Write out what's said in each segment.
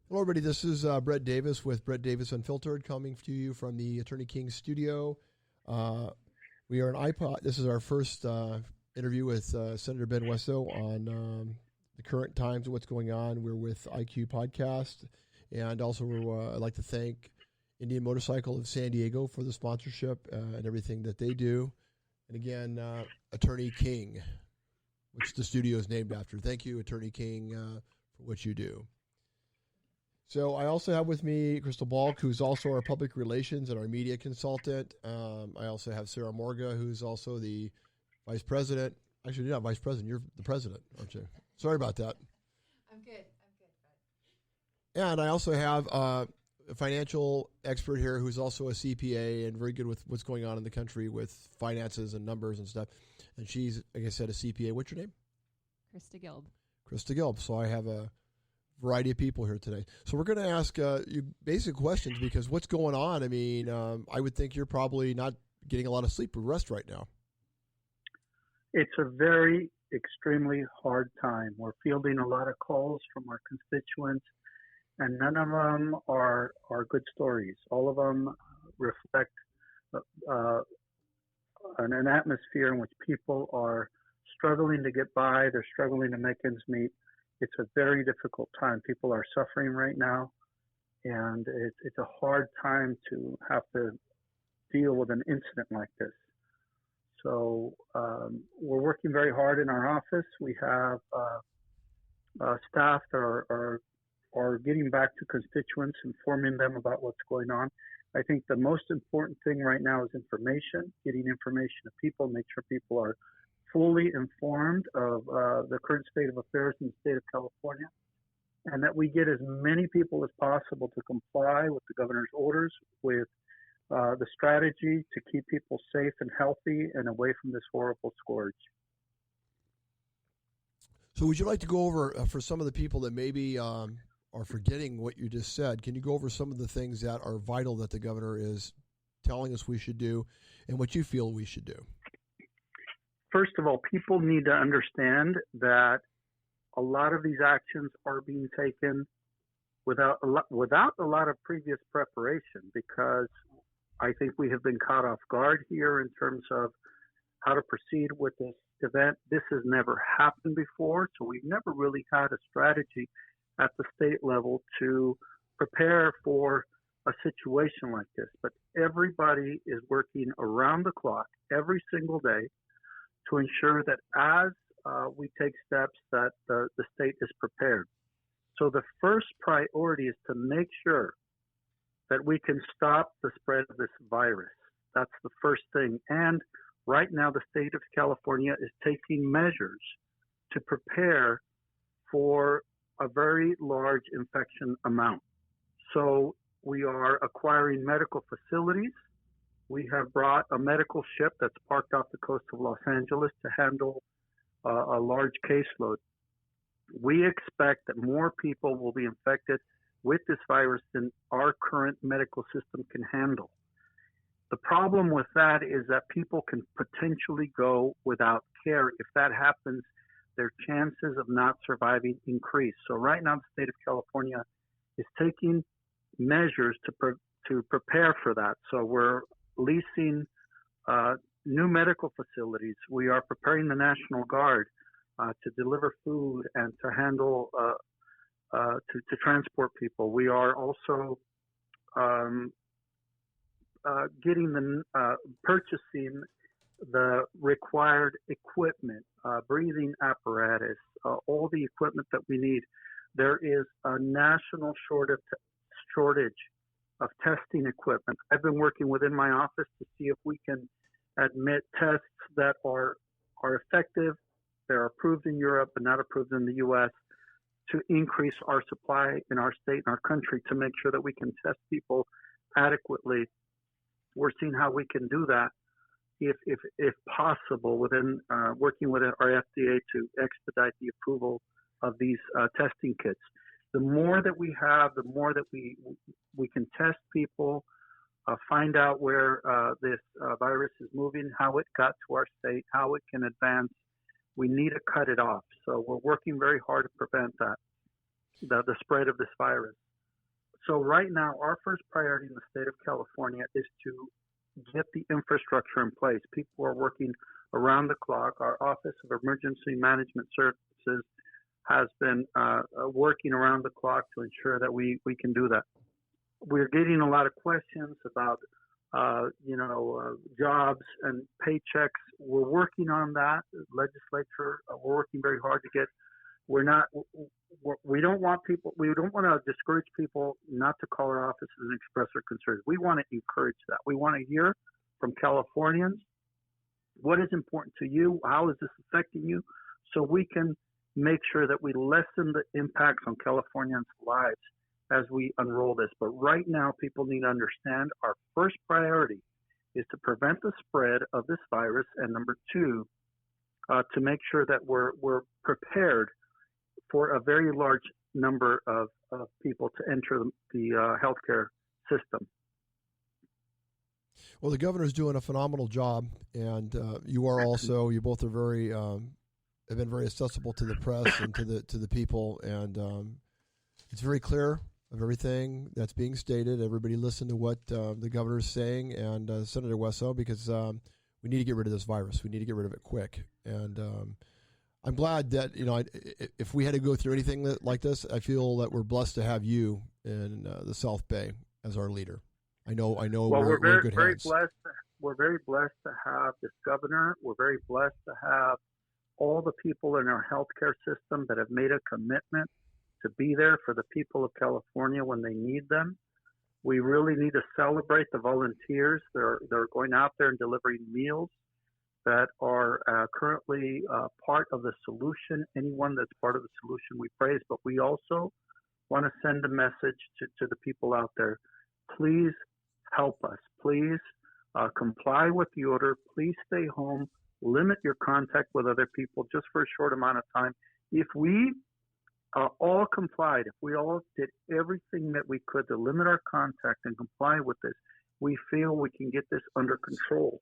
Hello, everybody. This is Brett Davis with Brett Davis Unfiltered, coming to you from the Attorney King studio. We are an iPod. This is our first interview with Senator Ben Hueso on the current times of what's going on. We're with IQ Podcast, and also I'd like to thank Indian Motorcycle of San Diego for the sponsorship and everything that they do. And again, Attorney King, which the studio is named after. Thank you, Attorney King, for what you do. So I also have with me Crystal Balk, who's also our public relations and our media consultant. I also have Sarah Morga, who's also the vice president. Actually, you're not vice president. You're the president, aren't you? Sorry about that. I'm good. And I also have a financial expert here who's also a CPA and very good with what's going on in the country with finances and numbers and stuff. And she's, like I said, a CPA. What's your name? Krista Gilb. Krista Gilb. So I have a variety of people here today. So we're going to ask you basic questions because what's going on? I mean, I would think you're probably not getting a lot of sleep or rest right now. It's a very extremely hard time. We're fielding a lot of calls from our constituents, and none of them are good stories. All of them reflect an atmosphere in which people are struggling to get by. They're struggling to make ends meet. It's a very difficult time. People are suffering right now, and it's a hard time to have to deal with an incident like this. So we're working very hard in our office. We have staff that are getting back to constituents, informing them about what's going on. I think the most important thing right now is information, getting information to people, make sure people are fully informed of the current state of affairs in the state of California, and that we get as many people as possible to comply with the governor's orders, with the strategy to keep people safe and healthy and away from this horrible scourge. So would you like to go over, for some of the people that maybe are forgetting what you just said, can you go over some of the things that are vital that the governor is telling us we should do and what you feel we should do? First of all, people need to understand that a lot of these actions are being taken without a lot of previous preparation, because I think we have been caught off guard here in terms of how to proceed with this event. This has never happened before, so we've never really had a strategy at the state level to prepare for a situation like this. But everybody is working around the clock every single day to ensure that as we take steps that the state is prepared. So the first priority is to make sure that we can stop the spread of this virus. That's the first thing. And right now the state of California is taking measures to prepare for a very large infection amount. So we are acquiring medical facilities. We have brought a medical ship that's parked off the coast of Los Angeles to handle a large caseload. We expect that more people will be infected with this virus than our current medical system can handle. The problem with that is that people can potentially go without care. If that happens, their chances of not surviving increase. So right now, the state of California is taking measures to prepare for that. So we're leasing new medical facilities. We are preparing the National Guard to deliver food and to handle, to transport people. We are also purchasing the required equipment, breathing apparatus, all the equipment that we need. There is a national shortage of testing equipment. I've been working within my office to see if we can admit tests that are effective, they're approved in Europe but not approved in the U.S., to increase our supply in our state and our country to make sure that we can test people adequately. We're seeing how we can do that if possible, within working with our FDA to expedite the approval of these testing kits. The more that we have, the more that we can test people, find out where this virus is moving, how it got to our state, how it can advance. We need to cut it off. So we're working very hard to prevent that, the spread of this virus. So right now, our first priority in the state of California is to get the infrastructure in place. People are working around the clock. Our Office of Emergency Management Services has been working around the clock to ensure that we can do that. We're getting a lot of questions about, jobs and paychecks. We're working on that. Legislature, we're working very hard to get. We don't want to discourage people not to call our offices and express their concerns. We want to encourage that. We want to hear from Californians what is important to you, how is this affecting you, so we can make sure that we lessen the impacts on Californians' lives as we unroll this. But right now, people need to understand our first priority is to prevent the spread of this virus, and number two, to make sure that we're prepared for a very large number of people to enter the healthcare system. Well, the governor's doing a phenomenal job, and you both are very have been very accessible to the press and to the people, and it's very clear of everything that's being stated. Everybody listen to what the governor is saying and Senator Hueso, because we need to get rid of this virus. We need to get rid of it quick, and I'm glad that, if we had to go through anything like this, I feel that we're blessed to have you in the South Bay as our leader. I know. Well, we're very, in good very hands. blessed. We're very blessed to have this governor. We're very blessed to have all the people in our healthcare system that have made a commitment to be there for the people of California when they need them. We really need to celebrate the volunteers. They're going out there and delivering meals that are currently part of the solution. Anyone that's part of the solution, we praise. But we also want to send a message to the people out there. Please help us. Please comply with the order. Please stay home. Limit your contact with other people just for a short amount of time. If we all complied, if we all did everything that we could to limit our contact and comply with this, we feel we can get this under control.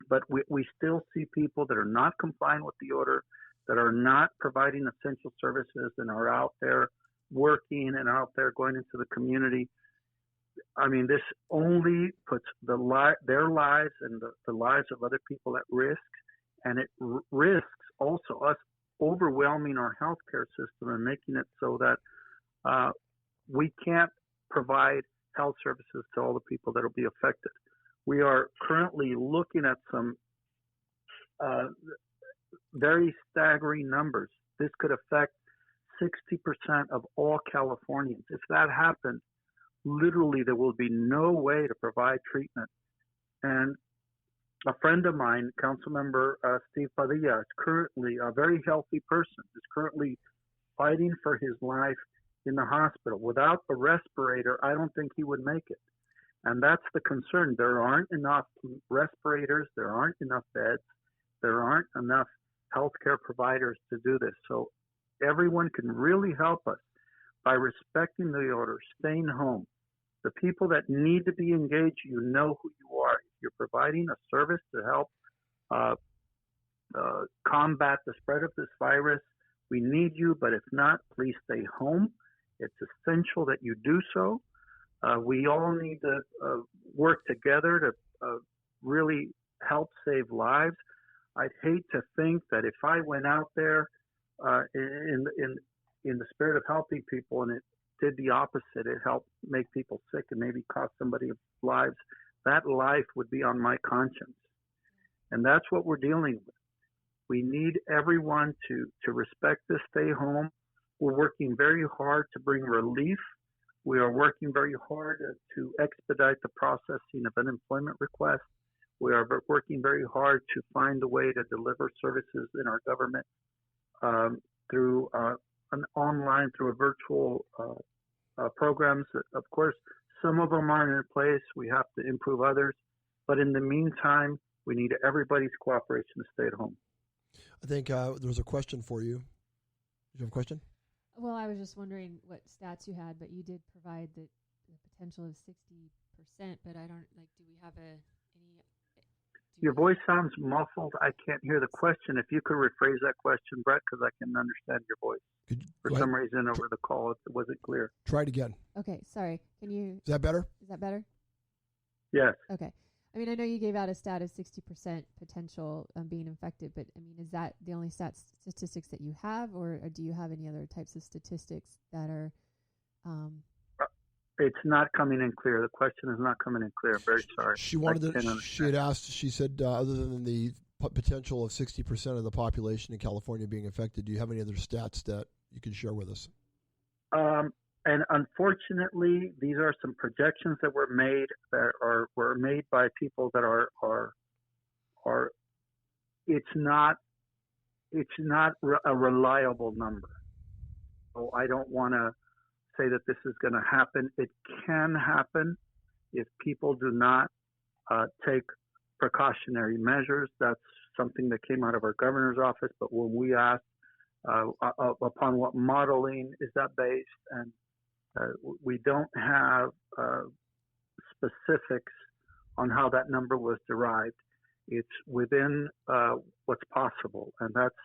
But we still see people that are not complying with the order, that are not providing essential services, and are out there working and out there going into the community. I mean, this only puts their lives and the lives of other people at risk, and it risks also us overwhelming our healthcare system and making it so that we can't provide health services to all the people that will be affected. We are currently looking at some very staggering numbers. This could affect 60% of all Californians. If that happened, literally there will be no way to provide treatment. And a friend of mine, Councilmember Steve Padilla, is currently a very healthy person, is currently fighting for his life in the hospital. Without a respirator, I don't think he would make it. And that's the concern. There aren't enough respirators. There aren't enough beds. There aren't enough healthcare providers to do this. So everyone can really help us by respecting the order, staying home. The people that need to be engaged, you know who you are. If you're providing a service to help combat the spread of this virus, we need you. But if not, please stay home. It's essential that you do so. We all need to work together to really help save lives. I'd hate to think that if I went out there in the spirit of helping people and it did the opposite, it helped make people sick and maybe cost somebody's lives, that life would be on my conscience. And that's what we're dealing with. We need everyone to respect this, stay home. We're working very hard to bring relief. We are working very hard to expedite the processing of unemployment requests. We are working very hard to find a way to deliver services in our government through an online, through a virtual programs. Of course, some of them aren't in place. We have to improve others. But in the meantime, we need everybody's cooperation to stay at home. I think there's a question for you. Did you have a question? Well, I was just wondering what stats you had, but you did provide the potential of 60%. But I don't do we have any Your voice sounds muffled. I can't hear the question. If you could rephrase that question, Brett, because I can understand your voice. For some reason over the call, it wasn't clear. Try it again. Okay, sorry. Can you? Is that better? Is that better? Yes. Okay. I mean, I know you gave out a stat of 60% potential being infected, but I mean, is that the only statistics that you have, or do you have any other types of statistics that are? It's not coming in clear. The question is not coming in clear. I'm very sorry. She wanted to. She had asked. She said, other than the potential of 60% of the population in California being affected, do you have any other stats that you can share with us? And unfortunately, these are some projections that were made were made by people that are. It's not a reliable number. So I don't want to say that this is going to happen. It can happen if people do not take precautionary measures. That's something that came out of our governor's office. But when we asked upon what modeling is that based, and we don't have specifics on how that number was derived. It's within what's possible, and that's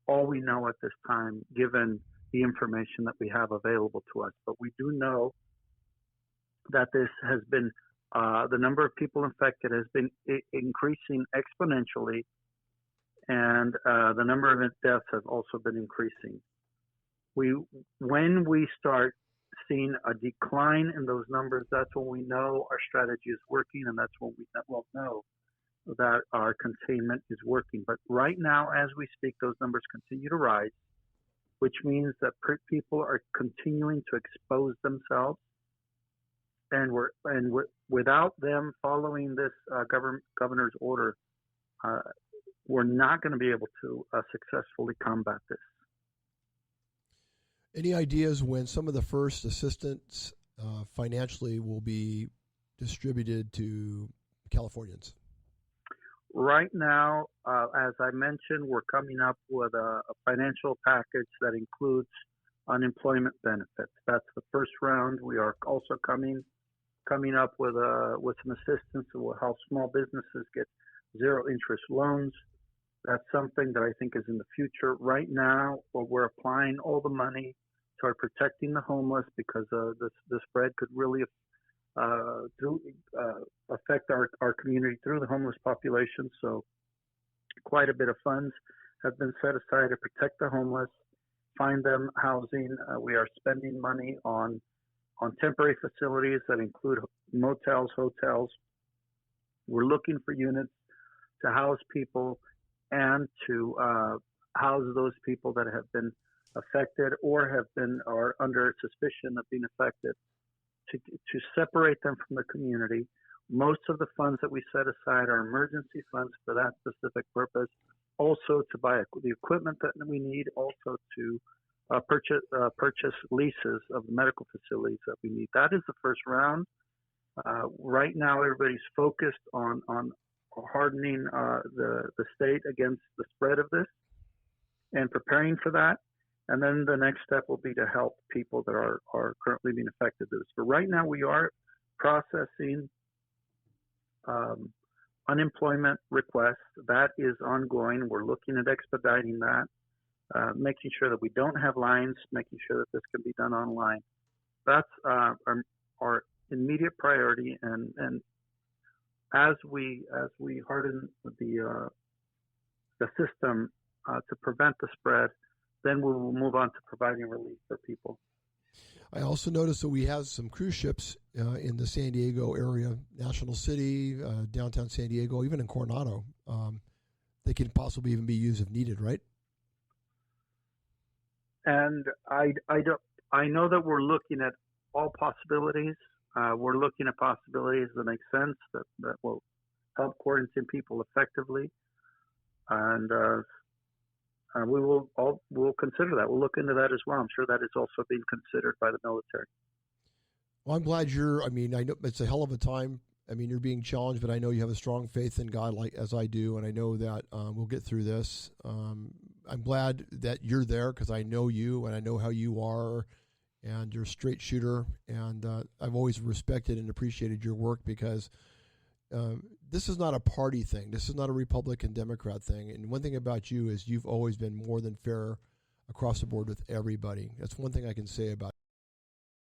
all we know at this time, given the information that we have available to us. But we do know that this has been, the number of people infected has been increasing exponentially, and the number of deaths has also been increasing. When we start seeing a decline in those numbers, that's when we know our strategy is working, and that's when we will know that our containment is working. But right now, as we speak, those numbers continue to rise, which means that people are continuing to expose themselves, and without them following this governor's order, we're not going to be able to successfully combat this. Any ideas when some of the first assistance financially will be distributed to Californians? Right now, as I mentioned, we're coming up with a financial package that includes unemployment benefits. That's the first round. We are also coming up with some assistance to help small businesses get zero interest loans. That's something that I think is in the future. Right now, we're applying all the money toward protecting the homeless, because the spread could really affect our community through the homeless population. So quite a bit of funds have been set aside to protect the homeless, find them housing. We are spending money on temporary facilities that include motels, hotels. We're looking for units to house people and to house those people that have been affected or are under suspicion of being affected, to separate them from the community. Most of the funds that we set aside are emergency funds for that specific purpose, also to buy the equipment that we need, also to purchase leases of the medical facilities that we need. That is the first round. Right now, everybody's focused on hardening the state against the spread of this and preparing for that. And then the next step will be to help people that are currently being affected by this. But right now, we are processing unemployment requests. That is ongoing. We're looking at expediting that, making sure that we don't have lines, making sure that this can be done online. That's our immediate priority. And as we harden the system to prevent the spread, then we will move on to providing relief for people. I also noticed that we have some cruise ships in the San Diego area, National City, downtown San Diego, even in Coronado. They can possibly even be used if needed, right? And I know that we're looking at all possibilities. We're looking at possibilities that make sense, that will help quarantine people effectively. And we'll consider that. We'll look into that as well. I'm sure that is also being considered by the military. Well, I'm glad I know it's a hell of a time. I mean, you're being challenged, but I know you have a strong faith in God, like as I do, and I know that we'll get through this. I'm glad that you're there, because I know you and I know how you are, and you're a straight shooter. And I've always respected and appreciated your work, because this is not a party thing. This is not a Republican Democrat thing. And one thing about you is you've always been more than fair across the board with everybody. That's one thing I can say about